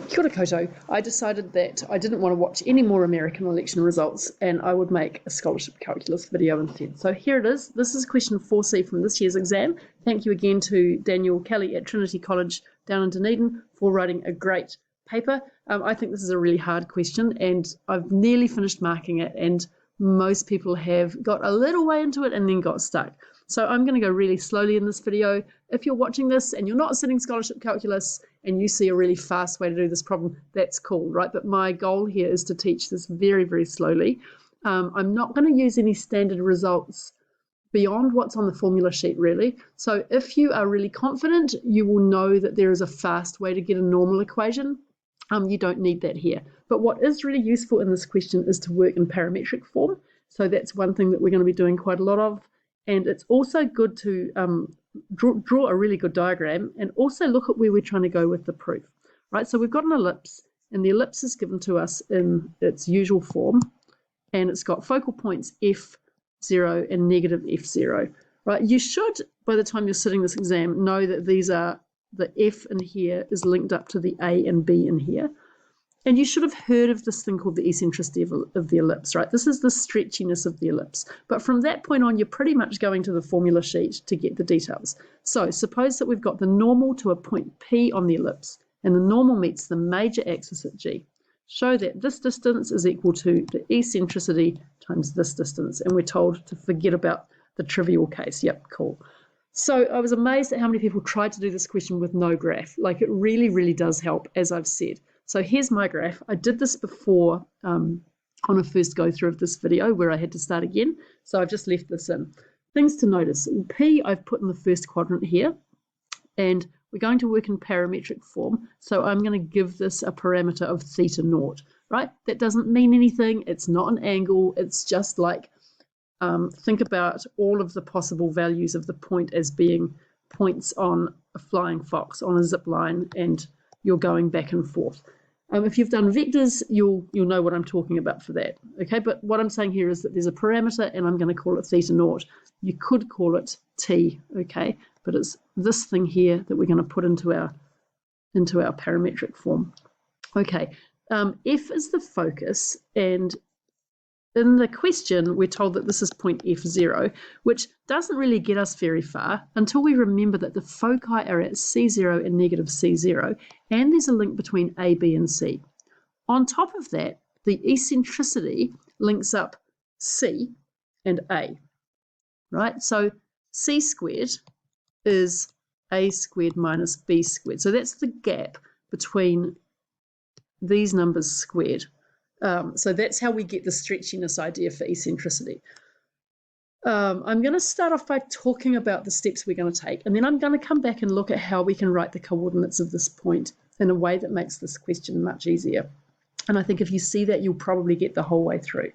Kia ora koutou. I decided that I didn't want to watch any more American election results and I would make a scholarship calculus video instead. So here it is. This is question 4C from this year's exam. Thank you again to Daniel Kelly at Trinity College down in Dunedin for writing a great paper. I think this is a really hard question and I've nearly finished marking it, and most people have got a little way into it and then got stuck. So I'm going to go really slowly in this video. If you're watching this and you're not sitting scholarship calculus and you see a really fast way to do this problem, that's cool, right? But my goal here is to teach this very, very slowly. I'm not going to use any standard results beyond what's on the formula sheet, really. So if you are really confident, you will know that there is a fast way to get a normal equation. You don't need that here. But what is really useful in this question is to work in parametric form. So that's one thing that we're going to be doing quite a lot of. And it's also good to draw a really good diagram and also look at where we're trying to go with the proof, right? So we've got an ellipse, and the ellipse is given to us in its usual form, and it's got focal points f0 and negative f0, right? You should, by the time you're sitting this exam, know that these are the f in here is linked up to the a and b in here. And you should have heard of this thing called the eccentricity of the ellipse, right? This is the stretchiness of the ellipse. But from that point on, you're pretty much going to the formula sheet to get the details. So suppose that we've got the normal to a point P on the ellipse, and the normal meets the major axis at G. Show that this distance is equal to the eccentricity times this distance. And we're told to forget about the trivial case. Yep, cool. So I was amazed at how many people tried to do this question with no graph. Like, it really, really does help, as I've said. So here's my graph. I did this before on a first go through of this video where I had to start again. So I've just left this in. Things to notice. P I've put in the first quadrant here, and we're going to work in parametric form. So I'm going to give this a parameter of theta naught, right? That doesn't mean anything. It's not an angle. It's just like, think about all of the possible values of the point as being points on a flying fox, on a zip line, and you're going back and forth. If you've done vectors, you'll know what I'm talking about for that. Okay, but what I'm saying here is that there's a parameter, and I'm going to call it theta naught. You could call it t, okay, but it's this thing here that we're going to put into our parametric form. Okay, f is the focus, and in the question, we're told that this is point F0, which doesn't really get us very far until we remember that the foci are at C0 and negative C0, and there's a link between A, B, and C. On top of that, the eccentricity links up C and A, right? So C squared is A squared minus B squared. So that's the gap between these numbers squared. So that's how we get the stretchiness idea for eccentricity. I'm going to start off by talking about the steps we're going to take, and then I'm going to come back and look at how we can write the coordinates of this point in a way that makes this question much easier. And I think if you see that, you'll probably get the whole way through.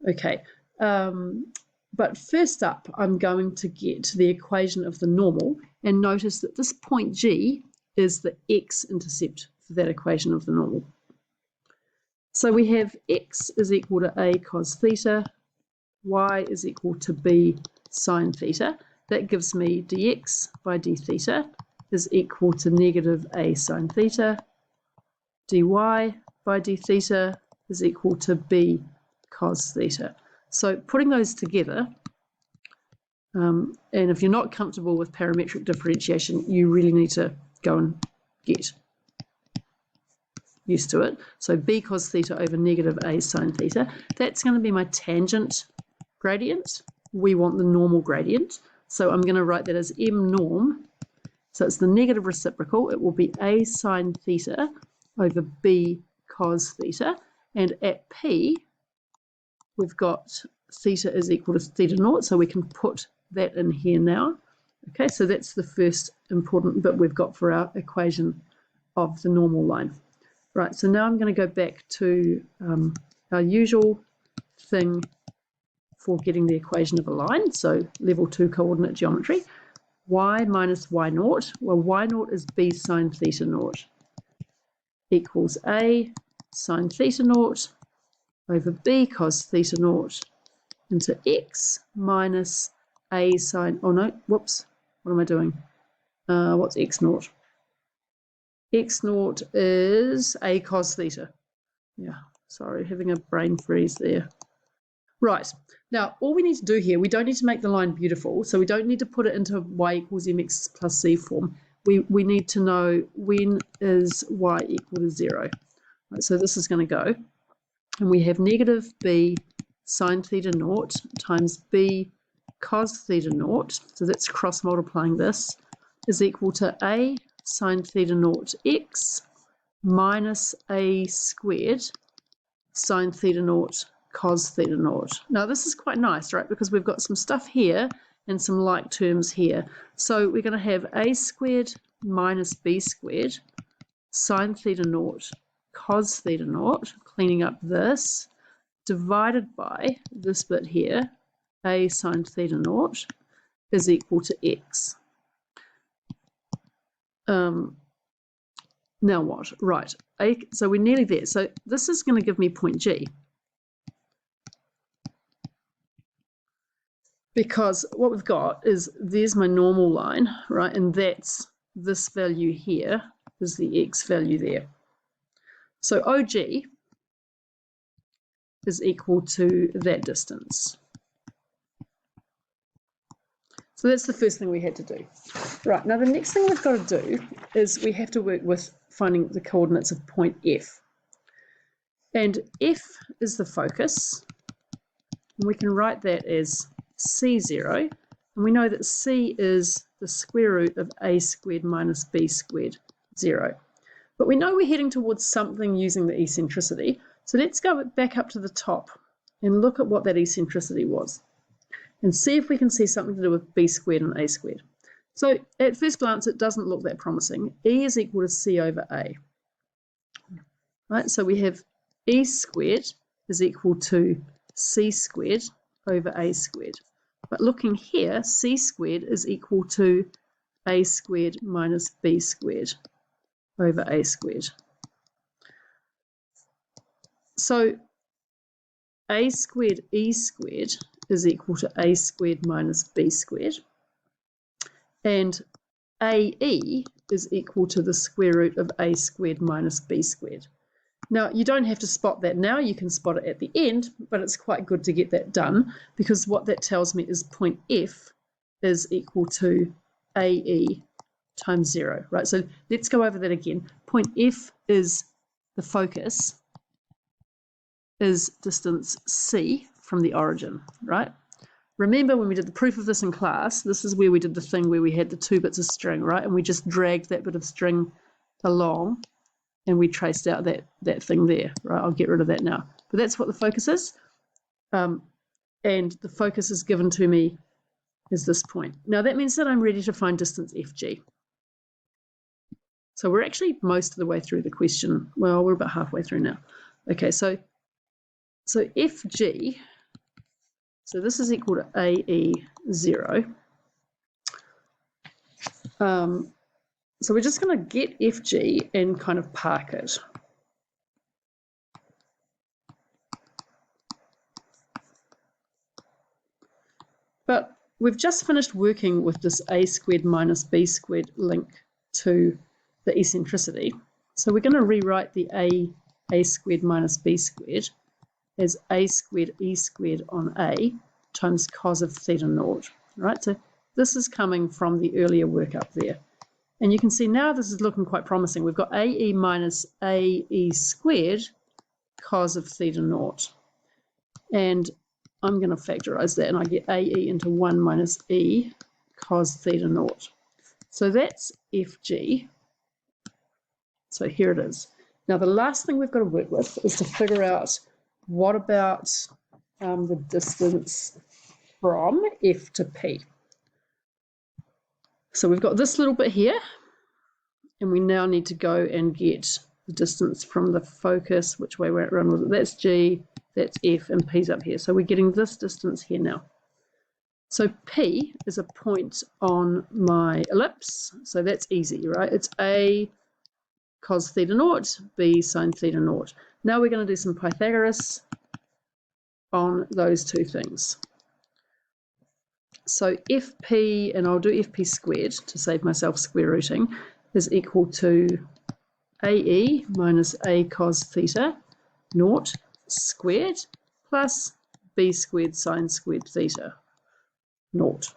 Okay, but first up, I'm going to get the equation of the normal, and notice that this point G is the x-intercept for that equation of the normal. So we have x is equal to a cos theta, y is equal to b sine theta. That gives me dx by d theta is equal to negative a sine theta. dy by d theta is equal to b cos theta. So putting those together, and if you're not comfortable with parametric differentiation, you really need to go and get used to it. So b cos theta over negative a sine theta. That's going to be my tangent gradient. We want the normal gradient. So I'm going to write that as m norm. So it's the negative reciprocal. It will be a sine theta over b cos theta. And at p, we've got theta is equal to theta naught. So we can put that in here now. Okay, so that's the first important bit we've got for our equation of the normal line. Right, so now I'm going to go back to our usual thing for getting the equation of a line. So level 2 coordinate geometry. Y minus y naught. Well, y naught is b sine theta naught equals a sine theta naught over b cos theta naught into x minus a sine, oh no, whoops, what am I doing? What's x naught? x naught is a cos theta. Yeah, sorry, having a brain freeze there. Right, now all we need to do here, we don't need to make the line beautiful, so we don't need to put it into y equals mx plus c form. We need to know when is y equal to 0. Right, so this is going to go, and we have negative b sine theta naught times b cos theta naught, so that's cross multiplying this, is equal to a sine theta naught x minus a squared sine theta naught cos theta naught. Now this is quite nice, right, because we've got some stuff here and some like terms here. So we're going to have a squared minus b squared sine theta naught cos theta naught, cleaning up this, divided by this bit here, a sine theta naught, is equal to x. Now what? Right, so we're nearly there. So this is going to give me point G. Because what we've got is, there's my normal line, right? And that's this value here is the x value there. So OG is equal to that distance. So that's the first thing we had to do. Right, now the next thing we've got to do is we have to work with finding the coordinates of point F. And F is the focus, and we can write that as C0, and we know that C is the square root of a squared minus b squared, 0. But we know we're heading towards something using the eccentricity, so let's go back up to the top and look at what that eccentricity was, and see if we can see something to do with b squared and a squared. So at first glance it doesn't look that promising. E is equal to c over a. Right, so we have e squared is equal to c squared over a squared. But looking here, c squared is equal to a squared minus b squared over a squared. So a squared e squared is equal to a squared minus b squared. And AE is equal to the square root of a squared minus b squared. Now, you don't have to spot that now, you can spot it at the end, but it's quite good to get that done, because what that tells me is point F is equal to AE times 0, right? So let's go over that again. Point F is the focus, is distance C from the origin, right? Remember when we did the proof of this in class, this is where we did the thing where we had the 2 bits of string, right? And we just dragged that bit of string along, and we traced out that thing there, right? I'll get rid of that now. But that's what the focus is. And the focus is given to me as this point. Now that means that I'm ready to find distance FG. So we're actually most of the way through the question. Well, we're about halfway through now. Okay, so FG, so this is equal to AE 0. So we're just going to get FG and kind of park it. But we've just finished working with this a squared minus b squared link to the eccentricity. So we're going to rewrite the a squared minus b squared as a squared e squared on a times cos of theta naught. Right? So this is coming from the earlier work up there. And you can see now this is looking quite promising. We've got AE minus AE squared cos of theta naught. And I'm going to factorize that, and I get AE into 1 minus E cos theta naught. So that's FG. So here it is. Now the last thing we've got to work with is to figure out what about the distance from F to P. So we've got this little bit here, and we now need to go and get the distance from the focus. Which way around was it? That's G, that's F, and P's up here. So we're getting this distance here now. So P is a point on my ellipse, so that's easy, right? It's A cos theta naught, B sine theta naught. Now we're going to do some Pythagoras on those two things. So FP, and I'll do FP squared to save myself square rooting, is equal to AE minus A cos theta naught squared plus B squared sine squared theta naught.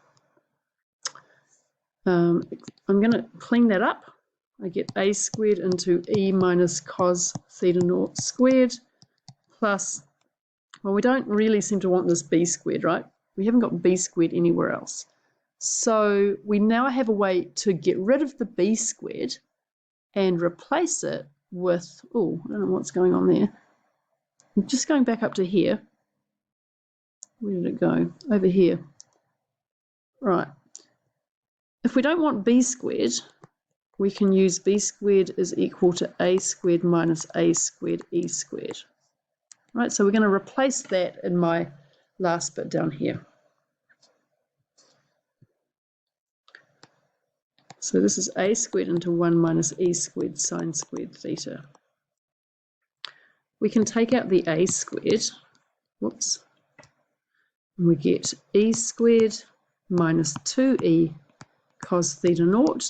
I'm going to clean that up. I get A squared into E minus cos theta naught squared plus, well, we don't really seem to want this B squared, right? We haven't got B squared anywhere else. So we now have a way to get rid of the B squared and replace it with, oh, I don't know what's going on there. I'm just going back up to here. Where did it go? Over here. Right. If we don't want B squared, we can use B squared is equal to A squared minus A squared E squared. Right, so we're going to replace that in my last bit down here. So this is A squared into 1 minus E squared sine squared theta. We can take out the A squared, whoops, and we get E squared minus 2E cos theta naught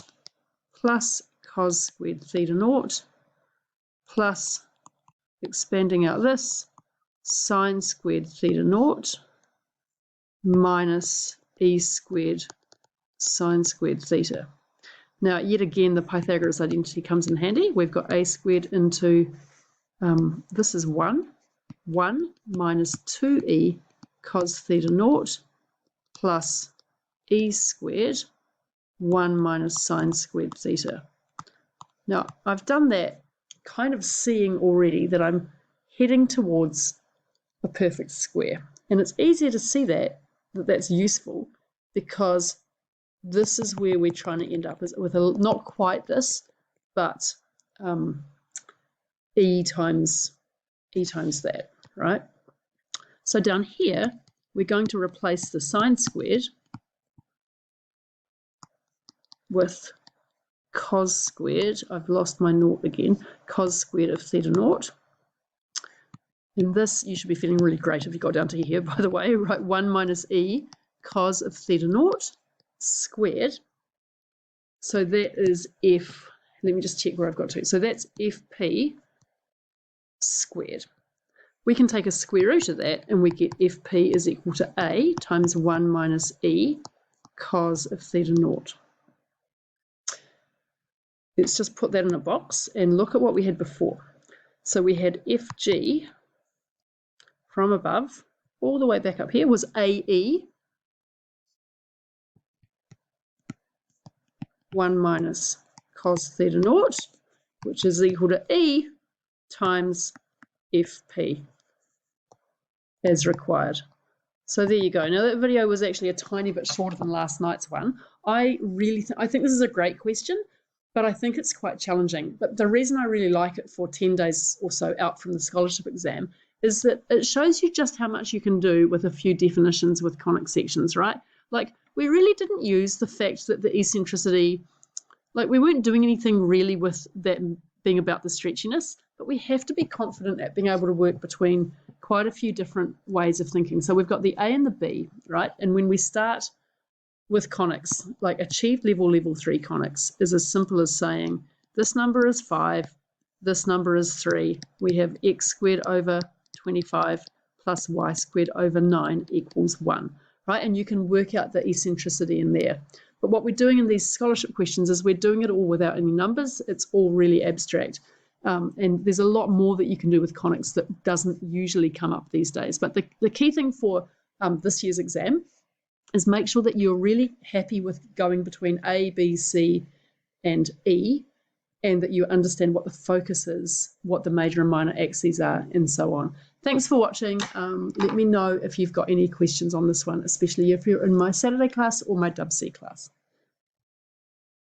plus cos squared theta naught plus, expanding out this, sine squared theta naught minus E squared sine squared theta. Now, yet again, the Pythagoras identity comes in handy. We've got A squared into, this is 1 minus 2E cos theta naught plus E squared 1 minus sine squared theta. Now, I've done that kind of seeing already that I'm heading towards a perfect square. And it's easier to see that that's useful because this is where we're trying to end up, is with a, not quite this, but E times that, right? So down here, we're going to replace the sine squared with cos squared. I've lost my naught again. Cos squared of theta naught. And this, you should be feeling really great if you got down to here, by the way, right? 1 minus E cos of theta naught squared. So that is F, let me just check where I've got to. So that's FP squared. We can take a square root of that and we get FP is equal to A times 1 minus E cos of theta naught. Let's just put that in a box and look at what we had before. So we had FG from above all the way back up here was AE 1 minus cos theta naught, which is equal to E times FP as required. So there you go. Now that video was actually a tiny bit shorter than last night's one. I think this is a great question, but I think it's quite challenging. But the reason I really like it for 10 days or so out from the scholarship exam is that it shows you just how much you can do with a few definitions with conic sections, right? Like, we really didn't use the fact that the eccentricity, like, we weren't doing anything really with that being about the stretchiness, but we have to be confident at being able to work between quite a few different ways of thinking. So we've got the A and the B, right? And when we start with conics, like achieved level 3 conics is as simple as saying this number is 5, this number is 3. We have x squared over 25 plus y squared over 9 equals 1, right? And you can work out the eccentricity in there. But what we're doing in these scholarship questions is we're doing it all without any numbers. It's all really abstract. And there's a lot more that you can do with conics that doesn't usually come up these days. But the key thing for this year's exam is make sure that you're really happy with going between A, B, C, and E, and that you understand what the focus is, what the major and minor axes are, and so on. Thanks for watching. Let me know if you've got any questions on this one, especially if you're in my Saturday class or my Dub C class.